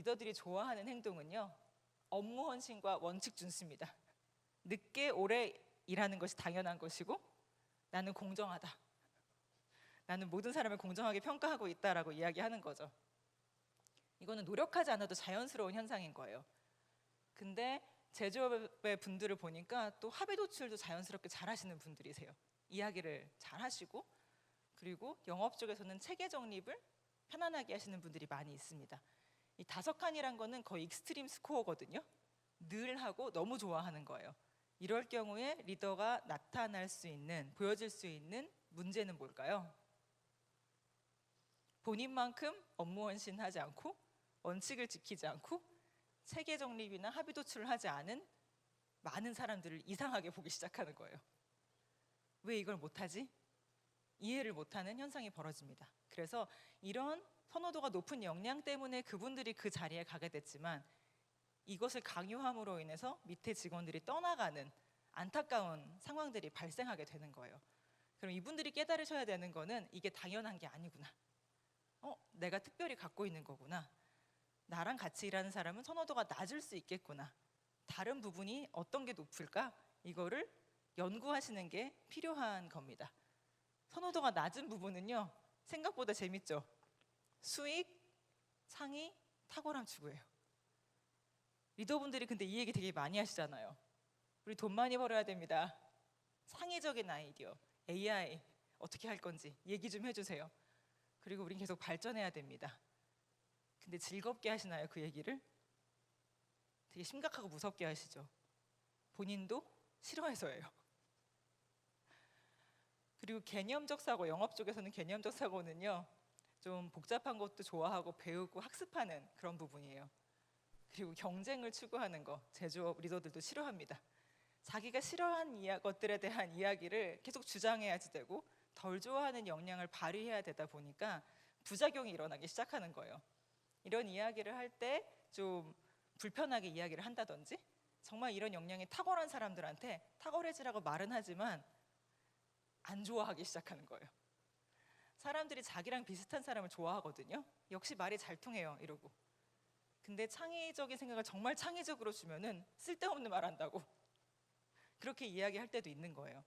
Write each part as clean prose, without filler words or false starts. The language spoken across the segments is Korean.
리더들이 좋아하는 행동은요, 업무 헌신과 원칙 준수입니다. 늦게 오래 일하는 것이 당연한 것이고, 나는 공정하다, 나는 모든 사람을 공정하게 평가하고 있다라고 이야기하는 거죠. 이거는 노력하지 않아도 자연스러운 현상인 거예요. 근데 제조업의 분들을 보니까 또 합의 도출도 자연스럽게 잘 하시는 분들이세요. 이야기를 잘 하시고, 그리고 영업 쪽에서는 체계 정립을 편안하게 하시는 분들이 많이 있습니다. 이 5칸이란 거는 거의 익스트림 스코어거든요. 늘 하고 너무 좋아하는 거예요. 이럴 경우에 리더가 나타날 수 있는, 보여질 수 있는 문제는 뭘까요? 본인만큼 업무 헌신하지 않고, 원칙을 지키지 않고, 체계 정립이나 합의 도출을 하지 않은 많은 사람들을 이상하게 보기 시작하는 거예요. 왜 이걸 못하지? 이해를 못하는 현상이 벌어집니다. 그래서 이런 선호도가 높은 역량 때문에 그분들이 그 자리에 가게 됐지만, 이것을 강요함으로 인해서 밑에 직원들이 떠나가는 안타까운 상황들이 발생하게 되는 거예요. 그럼 이분들이 깨달으셔야 되는 거는 이게 당연한 게 아니구나. 내가 특별히 갖고 있는 거구나. 나랑 같이 일하는 사람은 선호도가 낮을 수 있겠구나. 다른 부분이 어떤 게 높을까? 이거를 연구하시는 게 필요한 겁니다. 선호도가 낮은 부분은요, 생각보다 재밌죠. 수익, 상위, 탁월함 추구예요. 리더분들이 근데 이 얘기 되게 많이 하시잖아요. 우리 돈 많이 벌어야 됩니다. 창의적인 아이디어, AI 어떻게 할 건지 얘기 좀 해주세요. 그리고 우린 계속 발전해야 됩니다. 근데 즐겁게 하시나요, 그 얘기를? 되게 심각하고 무섭게 하시죠. 본인도 싫어해서예요. 그리고 개념적 사고, 영업 쪽에서는 개념적 사고는요, 좀 복잡한 것도 좋아하고 배우고 학습하는 그런 부분이에요. 그리고 경쟁을 추구하는 거, 제조업 리더들도 싫어합니다. 자기가 싫어하는 것들에 대한 이야기를 계속 주장해야지 되고, 덜 좋아하는 역량을 발휘해야 되다 보니까 부작용이 일어나기 시작하는 거예요. 이런 이야기를 할 때 좀 불편하게 이야기를 한다든지, 정말 이런 역량이 탁월한 사람들한테 탁월해지라고 말은 하지만 안 좋아하기 시작하는 거예요. 사람들이 자기랑 비슷한 사람을 좋아하거든요. 역시 말이 잘 통해요, 이러고. 근데 창의적인 생각을 정말 창의적으로 주면은 쓸데없는 말 한다고 그렇게 이야기할 때도 있는 거예요.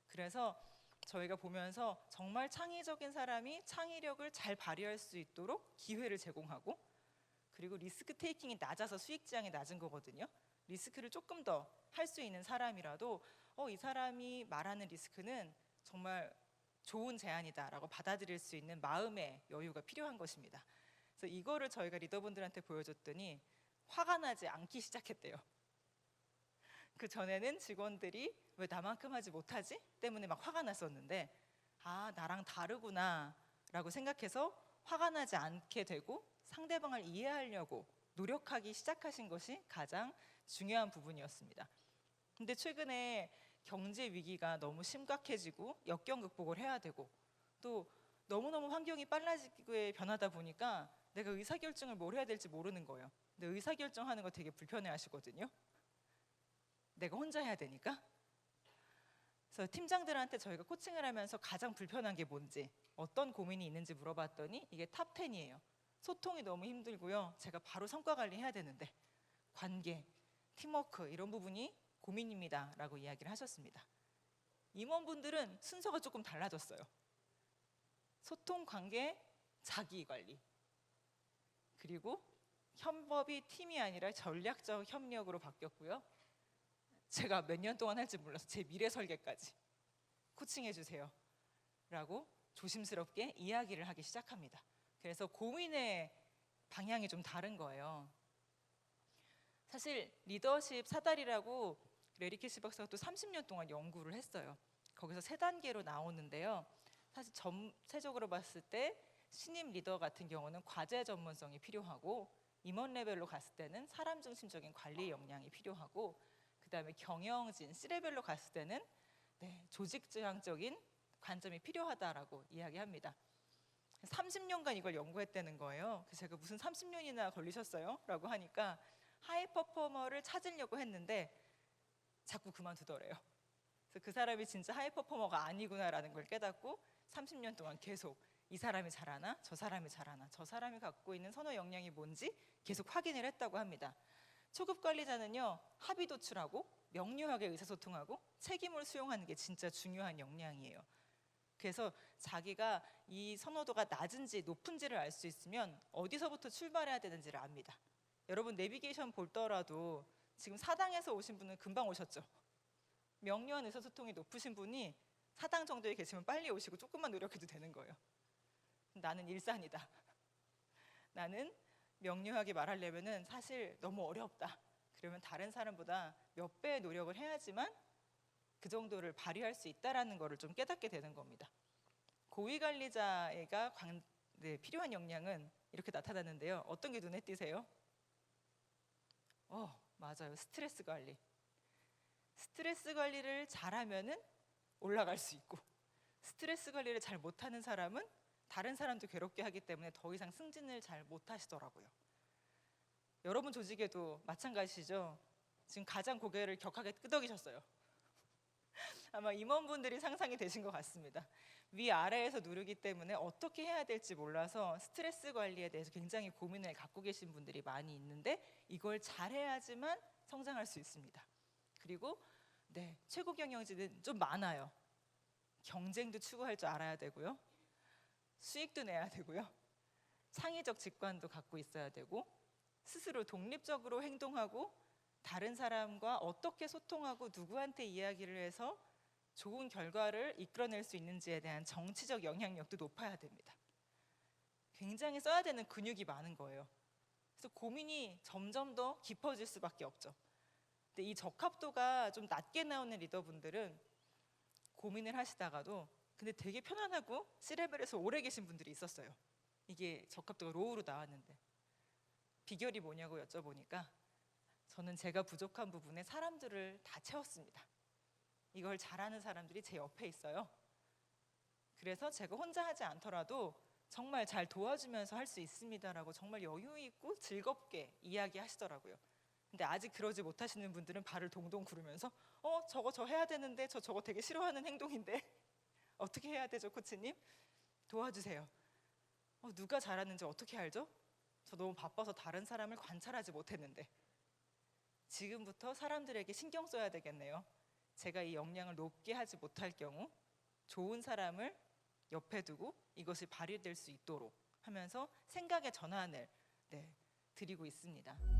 그래서 저희가 보면서 정말 창의적인 사람이 창의력을 잘 발휘할 수 있도록 기회를 제공하고, 그리고 리스크 테이킹이 낮아서 수익 지향이 낮은 거거든요. 리스크를 조금 더 할 수 있는 사람이라도 이 사람이 말하는 리스크는 정말 좋은 제안이다라고 받아들일 수 있는 마음의 여유가 필요한 것입니다. 그래서 이거를 저희가 리더분들한테 보여줬더니 화가 나지 않기 시작했대요. 그 전에는 직원들이 왜 나만큼 하지 못하지? 때문에 막 화가 났었는데, 나랑 다르구나 라고 생각해서 화가 나지 않게 되고 상대방을 이해하려고 노력하기 시작하신 것이 가장 중요한 부분이었습니다. 근데 최근에 경제 위기가 너무 심각해지고 역경 극복을 해야 되고, 또 너무너무 환경이 빨라지게 변하다 보니까 내가 의사결정을 뭘 해야 될지 모르는 거예요. 근데 의사결정하는 거 되게 불편해 하시거든요. 내가 혼자 해야 되니까. 그래서 팀장들한테 저희가 코칭을 하면서 가장 불편한 게 뭔지, 어떤 고민이 있는지 물어봤더니 이게 탑 10이에요. 소통이 너무 힘들고요. 제가 바로 성과 관리해야 되는데 관계, 팀워크 이런 부분이 고민입니다 라고 이야기를 하셨습니다. 임원분들은 순서가 조금 달라졌어요. 소통, 관계, 자기관리, 그리고 협업이 팀이 아니라 전략적 협력으로 바뀌었고요. 제가 몇 년 동안 할지 몰라서 제 미래 설계까지 코칭해 주세요 라고 조심스럽게 이야기를 하기 시작합니다. 그래서 고민의 방향이 좀 다른 거예요. 사실 리더십 사다리라고 레리 캐시 박사가 또 30년 동안 연구를 했어요. 거기서 3단계로 나오는데요. 사실 전체적으로 봤을 때 신임 리더 같은 경우는 과제 전문성이 필요하고, 임원 레벨로 갔을 때는 사람 중심적인 관리 역량이 필요하고, 그 다음에 경영진 C레벨로 갔을 때는 조직 지향적인 관점이 필요하다라고 이야기합니다. 30년간 이걸 연구했다는 거예요. 그래서 제가 무슨 30년이나 걸리셨어요? 라고 하니까 하이 퍼포머를 찾으려고 했는데 자꾸 그만두더래요. 그래서 그 사람이 진짜 하이 퍼포머가 아니구나라는 걸 깨닫고 30년 동안 계속 이 사람이 잘하나? 저 사람이 잘하나? 저 사람이 갖고 있는 선호 역량이 뭔지 계속 확인을 했다고 합니다. 초급 관리자는요, 합의 도출하고 명료하게 의사소통하고 책임을 수용하는 게 진짜 중요한 역량이에요. 그래서 자기가 이 선호도가 낮은지 높은지를 알 수 있으면 어디서부터 출발해야 되는지를 압니다. 여러분 내비게이션 보더라도 지금 사당에서 오신 분은 금방 오셨죠? 명료한 의사소통이 높으신 분이 사당 정도에 계시면 빨리 오시고 조금만 노력해도 되는 거예요. 나는 일산이다. 나는 명료하게 말하려면은 사실 너무 어렵다. 그러면 다른 사람보다 몇 배의 노력을 해야지만 그 정도를 발휘할 수 있다라는 것을 좀 깨닫게 되는 겁니다. 고위 관리자가 필요한 역량은 이렇게 나타나는데요. 어떤 게 눈에 띄세요? 맞아요. 스트레스 관리. 스트레스 관리를 잘하면은 올라갈 수 있고, 스트레스 관리를 잘 못하는 사람은 다른 사람도 괴롭게 하기 때문에 더 이상 승진을 잘 못하시더라고요. 여러분 조직에도 마찬가지시죠? 지금 가장 고개를 격하게 끄덕이셨어요. 아마 임원분들이 상상이 되신 것 같습니다. 위아래에서 누르기 때문에 어떻게 해야 될지 몰라서 스트레스 관리에 대해서 굉장히 고민을 갖고 계신 분들이 많이 있는데 이걸 잘해야지만 성장할 수 있습니다. 그리고 최고 경영진은 좀 많아요. 경쟁도 추구할 줄 알아야 되고요. 수익도 내야 되고요. 창의적 직관도 갖고 있어야 되고 스스로 독립적으로 행동하고 다른 사람과 어떻게 소통하고 누구한테 이야기를 해서 좋은 결과를 이끌어낼 수 있는지에 대한 정치적 영향력도 높아야 됩니다. 굉장히 써야 되는 근육이 많은 거예요. 그래서 고민이 점점 더 깊어질 수밖에 없죠. 근데 이 적합도가 좀 낮게 나오는 리더분들은 고민을 하시다가도 근데 되게 편안하고 C레벨에서 오래 계신 분들이 있었어요. 이게 적합도가 로우로 나왔는데 비결이 뭐냐고 여쭤보니까 저는 제가 부족한 부분에 사람들을 다 채웠습니다. 이걸 잘하는 사람들이 제 옆에 있어요. 그래서 제가 혼자 하지 않더라도 정말 잘 도와주면서 할 수 있습니다라고 정말 여유 있고 즐겁게 이야기하시더라고요. 근데 아직 그러지 못하시는 분들은 발을 동동 구르면서 저거 저 해야 되는데 저거 되게 싫어하는 행동인데 어떻게 해야 되죠, 코치님? 도와주세요. 누가 잘하는지 어떻게 알죠? 저 너무 바빠서 다른 사람을 관찰하지 못했는데. 지금부터 사람들에게 신경 써야 되겠네요. 제가 이 역량을 높게 하지 못할 경우 좋은 사람을 옆에 두고 이것이 발휘될 수 있도록 하면서 생각의 전환을 드리고 있습니다.